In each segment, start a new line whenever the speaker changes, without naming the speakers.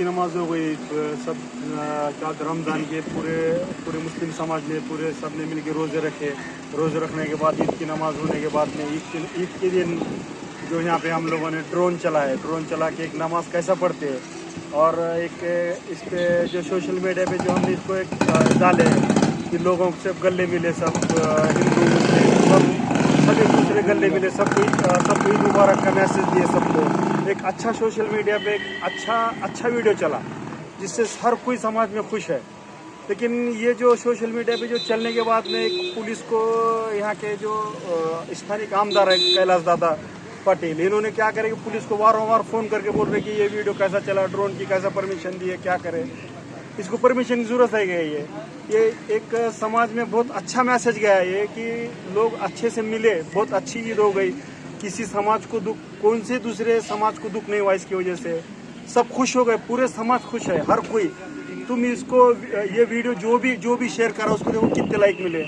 की नमाज हो गई, सब रमज़ान के पूरे मुस्लिम समाज ने सब ने मिलकर रोज़े रखे। रोज़े रखने के बाद ईद की नमाज होने के बाद में ईद के दिन जो यहाँ पे हम लोगों ने ड्रोन चलाए, ड्रोन चला के एक नमाज कैसा पढ़ते हैं, और एक इस पे जो सोशल मीडिया पे जो हमने इसको एक डाले कि लोगों से गले मिले, सब हिंदू मुस्लिम सब एक दूसरे गले मिले, सबको ईद मुबारक का मैसेज दिए सबको। एक अच्छा सोशल मीडिया पे एक अच्छा वीडियो चला जिससे हर कोई समाज में खुश है। लेकिन ये जो सोशल मीडिया पे जो चलने के बाद में एक पुलिस को यहाँ के जो स्थानिक आमदार है कैलाश दादा पटेल, इन्होंने क्या करे कि पुलिस को वारंवार फ़ोन करके बोल रहे कि ये वीडियो कैसा चला, ड्रोन की कैसा परमिशन दी है, क्या करे, इसको परमिशन की ज़रूरत है। ये एक समाज में बहुत अच्छा मैसेज गया है ये कि लोग अच्छे से मिले, बहुत अच्छी ईद हो गई, किसी समाज को दुख, कौन से दूसरे समाज को दुख नहीं हुआ इसकी वजह से, सब खुश हो गए, पूरे समाज खुश है, हर कोई। तुम इसको ये वीडियो जो भी शेयर करा उसको देखो कितने लाइक मिले,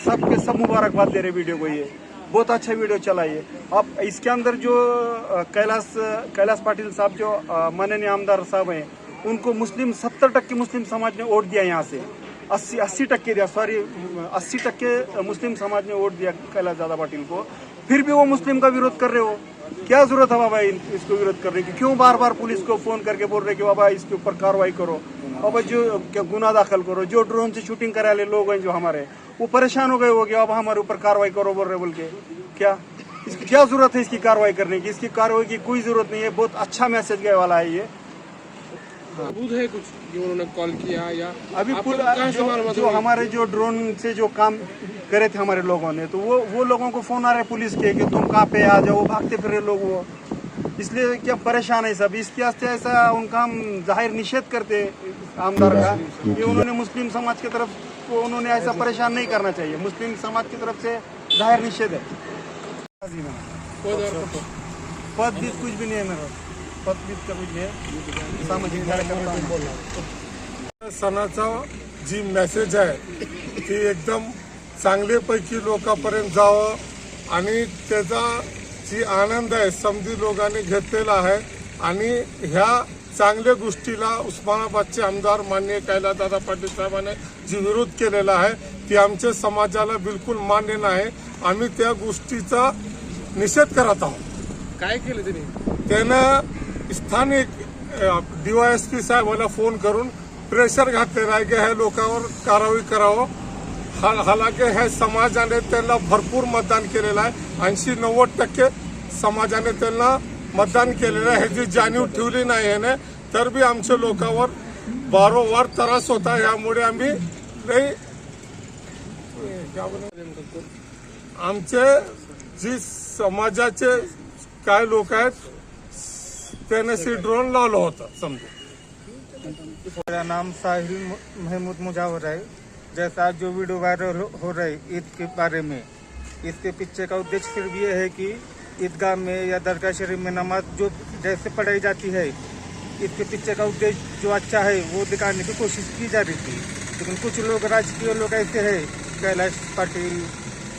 सबके सब मुबारकबाद दे रहे वीडियो को। ये बहुत अच्छा वीडियो चला ये। अब इसके अंदर जो कैलाश पाटिल साहब जो माननीय आमदार साहब हैं, उनको 70% मुस्लिम समाज ने वोट दिया, यहाँ से 80% दिया, 80% मुस्लिम समाज ने वोट दिया कैलाश दादा पाटिल को। फिर भी वो मुस्लिम का विरोध कर रहे हो, क्या जरूरत है बाबा इसको विरोध करने की? क्यों बार बार पुलिस को फोन करके बोल रहे कि बाबा इसके ऊपर कार्रवाई करो, बाबा जो क्या गुना दाखिल करो। जो ड्रोन से शूटिंग करा ले लोग हैं जो हमारे, वो परेशान हो गए हो गया, अब हमारे ऊपर कार्रवाई करो बोल रहे बोल के। क्या इसकी क्या जरूरत है इसकी कार्रवाई करने की? इसकी कार्रवाई की कोई जरूरत नहीं है। बहुत अच्छा मैसेज गए वाला है ये।
सबूत है कुछ जो उन्होंने कॉल किया या
अभी जो हमारे जो ड्रोन से जो काम करे थे हमारे लोगों ने, तो वो लोगों को फोन आ रहे पुलिस के कि तुम कहाँ पे आ जाओ, वो भागते फिर लोग, वो इसलिए क्या परेशान है सब। इसके वास्ते ऐसा उनका हम जाहिर निषेध करते आमदार का कि उन्होंने मुस्लिम समाज की तरफ को उन्होंने ऐसा परेशान नहीं करना चाहिए। मुस्लिम समाज की तरफ से जाहिर निषेध है। पद भी कुछ भी नहीं है मेरा, पद भी का कुछ नहीं है, सामाजिक कार्यकर्ता।
सणाचा जी मेसेज आहे ती एकदम चांगल्यापैकी लोकांपर्यंत जावं आणि त्याचा जी आनंद आहे समधी लोकांनी घेतलेला आहे। आणि ह्या चांगल्या गोष्टीला उस्मानाबादचे आमदार माननीय कैलाशदादा पाटील साहेबांनी जी विरोध केलेला आहे ती आमच्या समाजाला बिलकुल मान्य नाही। आम्ही त्या गोष्टीचा निषेध करत आहोत।
काय केलं
त्यानं स्थानिक DYSP साहेबांना फोन करून प्रेशर घातलेलं आहे की ह्या लोकांवर कारवाई करावं। हालांकि ह्या समाजाने त्यांना भरपूर मतदान केलेलं आहे, 80-90% समाजाने त्यांना मतदान केलेलं आहे। ह्याची जाणीव ठेवली नाही याने तर बी आमच्या लोकांवर वारंवार त्रास होता। यामुळे आम्ही आमचे जी समाजाचे काय लोक आहेत त्याने ड्रोन लावलं होतं समजा।
मेरा नाम साहिल महमूद मुजावर है। जैसा जो वीडियो वायरल हो रहा है ईद के बारे में, इसके पीछे का उद्देश्य सिर्फ ये है कि ईदगाह में या दरगाह शरीफ में नमाज जो जैसे पढ़ाई जाती है, इसके पीछे का उद्देश्य जो अच्छा है वो दिखाने की कोशिश की जा रही थी। लेकिन कुछ लोग राजकीय लोग ऐसे हैं, कैलाश पाटिल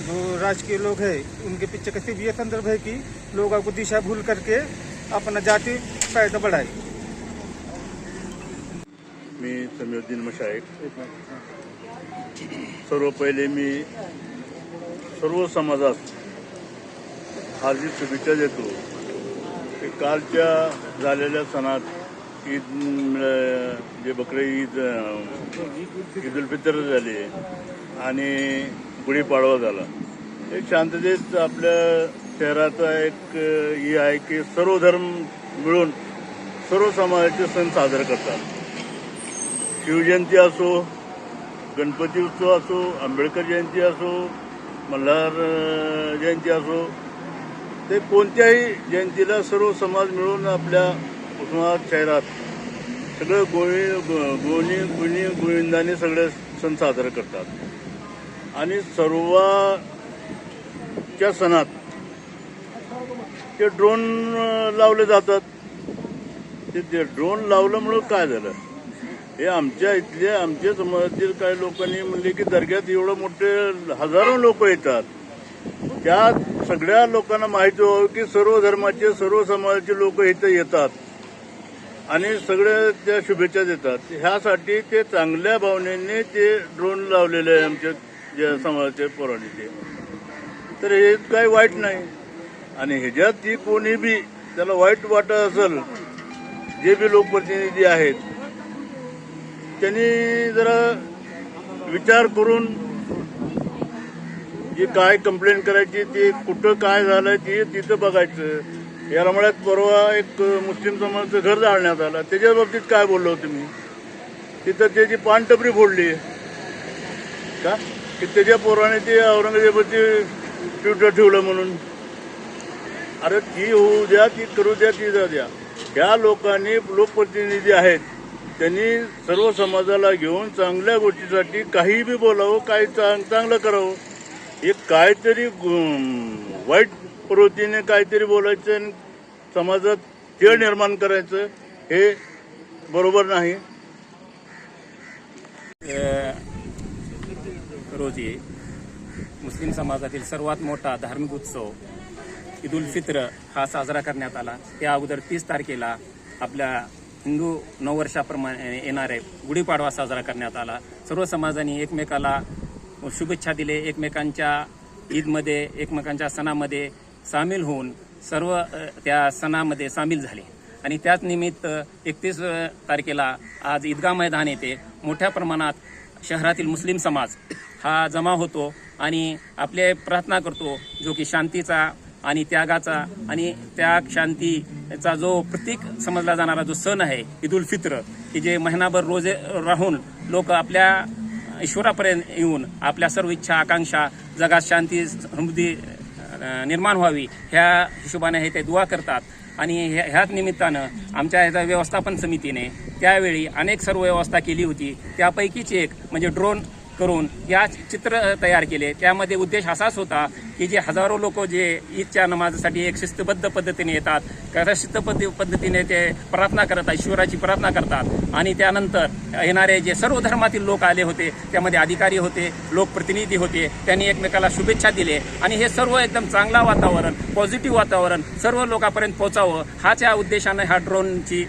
जो राजकीय लोग हैं, उनके पीछे का सिर्फ ये संदर्भ है कि लोगों को दिशा भूल करके अपना जाति फायदा बढ़ाए।
मी समीउद्दीन मशाईख। सर्व पहिले मी सर्व समाजास हार्दिक शुभेच्छा देतो की कालच्या झालेल्या सणात ईद जे बकरी ईद उल फितर झाली आणि गुढीपाडवा झाला। एक शांततेत आपल्या शहराचा एक हे आहे की सर्व धर्म मिळून सर्व समाजाचे सण साजरे करतात। शिवजयंती असो, गणपती उत्सव असो, आंबेडकर जयंती असो, मल्हार जयंती असो, ते कोणत्याही जयंतीला सर्व समाज मिळून आपल्या उस्मानाबाद शहरात सगळं गोविंदाने सगळे सण साजरे करतात। आणि सर्वच्या सणात ते ड्रोन लावले जातात। ते ड्रोन लावल्यामुळं काय झालं, हे आमच्या समाजातील काही लोकांनी म्हणले की दर्ग्यात एवढं मोठे हजारो लोक येतात, त्या सगळ्या लोकांना माहिती व्हावं की सर्व धर्माचे सर्व समाजाचे लोक इथं येतात आणि सगळे त्या शुभेच्छा देतात. ह्यासाठी ते चांगल्या भावनेने ते ड्रोन लावलेले आहे आमच्या ज्या समाजाचे पोरांनी ते. तर हे काही वाईट नाही. आणि ह्याच्यात ती कोणी बी त्याला वाईट वाटत असेल, जे बी लोकप्रतिनिधी आहेत त्यांनी जरा विचार करून जे काय कंप्लेंट करायची, ते कुठं काय झालं ते तिथं बघायचं. या रमळ्यात परवा एक मुस्लिम समाजाचं घर जाळण्यात आलं, त्याच्या बाबतीत काय बोललो होतो मी? तिथं त्याची पानटपरी फोडली का की त्याच्या पोराने ते औरंगजेबाची ट्विटर ठेवलं म्हणून. अरे ती होऊ द्या, ती करू द्या, ती जाऊ द्या. ह्या लोकांनी, लोकप्रतिनिधी आहेत, त्यांनी सर्व समाजाला घेऊन चांगल्या गोष्टीसाठी काही बी बोलावं, काही चांगलं करावं. हे काहीतरी वाईट प्रवृत्तीने काहीतरी बोलायचं आणि समाजात तेढ निर्माण करायचं, हे बरोबर नाही.
रोजी मुस्लिम समाजातील सर्वात मोठा धार्मिक उत्सव ईद उल फित्र हा साजरा करण्यात आला. त्या अगोदर 30 तारखेला आपल्या हिंदू नववर्षाप्रमाणे येणारे गुढीपाडवा साजरा करण्यात आला. सर्व समाजांनी एकमेकाला शुभेच्छा दिले, एकमेकांच्या ईदमध्ये, एकमेकांच्या सणामध्ये सामील होऊन सर्व त्या सणामध्ये सामील झाले. आणि त्याच निमित्त 31 तारखेला आज ईदगाह मैदान येथे मोठ्या प्रमाणात शहरातील मुस्लिम समाज हा जमा होतो आणि आपले प्रार्थना करतो, जो की शांतीचा आणि त्यागाचा आणि त्याग शांतीचा जो प्रतीक समजला जाणारा जो सण आहे ईद उल फित्र, की जे महिनाभर रोजे राहून लोक आपल्या ईश्वरापर्यंत येऊन आपल्या सर्व इच्छा आकांक्षा, जगात शांती समृद्धी निर्माण व्हावी ह्या हिशोबाने हे ते दुआ करतात. आणि ह्याच निमित्तानं आमच्या ह्याच्या व्यवस्थापन समितीने त्यावेळी अनेक सर्व व्यवस्था केली होती. त्यापैकीच एक म्हणजे ड्रोन करून या चित्र तयार केले. त्यामध्ये उद्देश असाच होता की जे हजारो लोक जे ईदच्या नमाजसाठी एक शिस्तबद्ध पद्धतीने येतात, कशा शिस्तबद्ध पद्धतीने ते प्रार्थना करतात, ईश्वराची प्रार्थना करतात. आणि त्यानंतर येणारे जे सर्व धर्मातील लोक आले होते, त्यामध्ये अधिकारी होते, लोकप्रतिनिधी होते, त्यांनी एकमेकाला शुभेच्छा दिले. आणि हे सर्व एकदम चांगला वातावरण, पॉझिटिव्ह वातावरण सर्व लोकांपर्यंत पोहोचावं, हाच या उद्देशानं ह्या ड्रोनची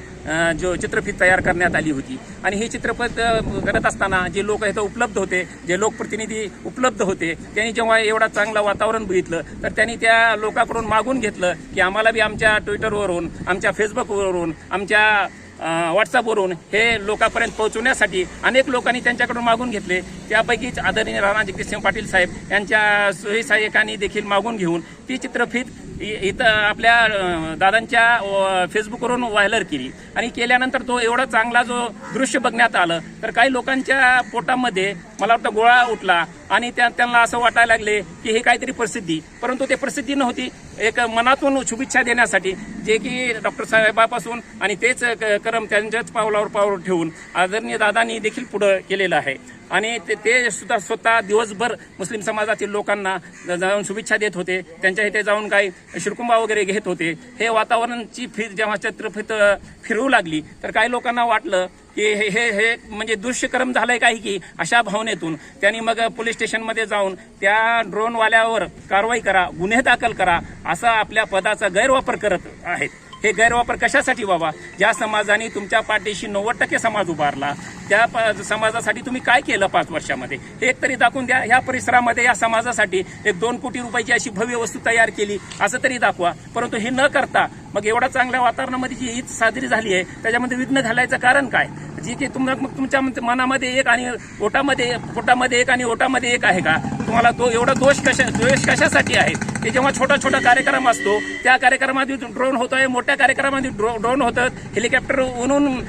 जो चित्रफित तयार करण्यात आली होती. आणि ही चित्रफित करत असताना जे लोक इथं उपलब्ध होते, जे लोकप्रतिनिधी उपलब्ध होते, त्यांनी जेव्हा एवढा चांगला वातावरण बघितलं तर त्यांनी त्या लोकांकडून मागून घेतलं की आम्हाला बी आमच्या ट्विटरवरून, आमच्या फेसबुकवरून, आमच्या व्हॉट्सअपवरून हे लोकांपर्यंत पोहोचवण्यासाठी अनेक लोकांनी त्यांच्याकडून मागून घेतले. त्यापैकीच आदरणीय राणा जगदीशसिंह पाटील साहेब यांच्या सोयी सहाय्यकांनी देखील मागून घेऊन ती चित्रफित इथं आपल्या दादांच्या फेसबुकवरून व्हायरल केली. आणि केल्यानंतर तो एवढा चांगला जो दृश्य बघण्यात आलं तर काही लोकांच्या पोटामध्ये मला वाटतं गोळा उठला आणि त्यांना असं वाटायला लागले की हे काहीतरी प्रसिद्धी, परंतु ते प्रसिद्धी नव्हती, एक मनातून शुभेच्छा देण्यासाठी, जे की डॉक्टर साहेबापासून आणि तेच करम त्यांच्याच पावलावर पावलं ठेवून आदरणीय दादांनी देखील पुढं केलेलं आहे. आणि ते सुद्धा स्वतः दिवसभर मुस्लिम समाजातील लोकांना जाऊन शुभेच्छा देत होते, त्यांच्या इथे जाऊन काही शिरकुंबा वगैरे घेत होते. हे वातावरणाची जेव्हा चित्रफित फिरवू लागली तर काही लोकांना वाटलं की हे म्हणजे दुष्कर्म झालंय काही की, अशा भावनेतून त्यांनी मग पोलीस स्टेशनमध्ये जाऊन त्या ड्रोनवाल्यावर कारवाई करा, गुन्हे दाखल करा, असा आपल्या पदाचा गैरवापर करत आहेत. हे गैरवापर कशासाठी बाबा? ज्या समाजाने तुमच्या पाठीशी 90% समाज उभारला, त्या समाजासाठी तुम्ही काय केलं 5 वर्षामध्ये हे एक तरी दाखवून द्या. ह्या परिसरामध्ये या समाजासाठी 1-2 कोटी रुपयाची अशी भव्य वस्तू तयार केली असं तरी दाखवा. परंतु हे न करता मग एवढ्या चांगल्या वातावरणामध्ये जी ईद साजरी झाली आहे त्याच्यामध्ये विघ्न घालायचं कारण काय? जी की तुमच्या मनामध्ये एक आणि पोटामध्ये एक आणि ओटामध्ये एक आहे का? तुम्हाला तो एवढा द्वेष कशासाठी आहे? की जेव्हा छोटा कार्यक्रम असतो त्या कार्यक्रमामध्ये ड्रोन होतोय, मोठ्या कार्यक्रमामध्ये ड्रोन होतं, हेलिकॉप्टर उडून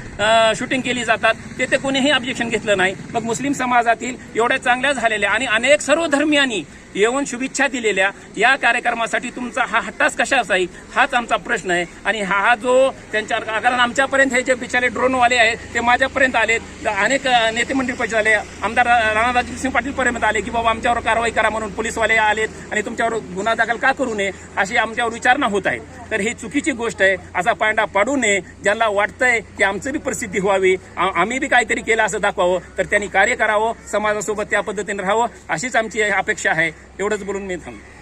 शूटिंग केली जातात, ते कोणीही ऑब्जेक्शन घेतलं नाही. मग मुस्लिम समाजातील एवढ्या चांगल्या झालेल्या आणि अनेक सर्व धर्मियांनी येऊन शुभेच्छा दिलेल्या या कार्यक्रमासाठी तुमचा हा हट्टास कशा असाई, हाच आमचा प्रश्न आहे. आणि हा जो त्यांच्या, कारण आमच्यापर्यंत हे जे बिचारे ड्रोनवाले आहेत ते माझ्यापर्यंत आले, अनेक नेते मंडळी पैसे आले, आमदार राणा जगदीशसिंह पाटील पर्यंत आले की बाबा आमच्यावर कारवाई करा म्हणून, पोलीसवाले आलेत आणि तुमच्यावर गुन्हा दाखल का करू नये अशी आमच्यावर विचारणा होत आहे. तर ही चुकीची गोष्ट आहे. असा पांडा पाडू नये. ज्यांना वाटतंय की आमचं बी प्रसिद्धी व्हावी, आम्ही बी काहीतरी केलं असं दाखवावं, तर त्यांनी कार्य करावं, समाजासोबत त्या पद्धतीने राहावं, अशीच आमची अपेक्षा आहे. एवढंच बोलून मी थांबतो.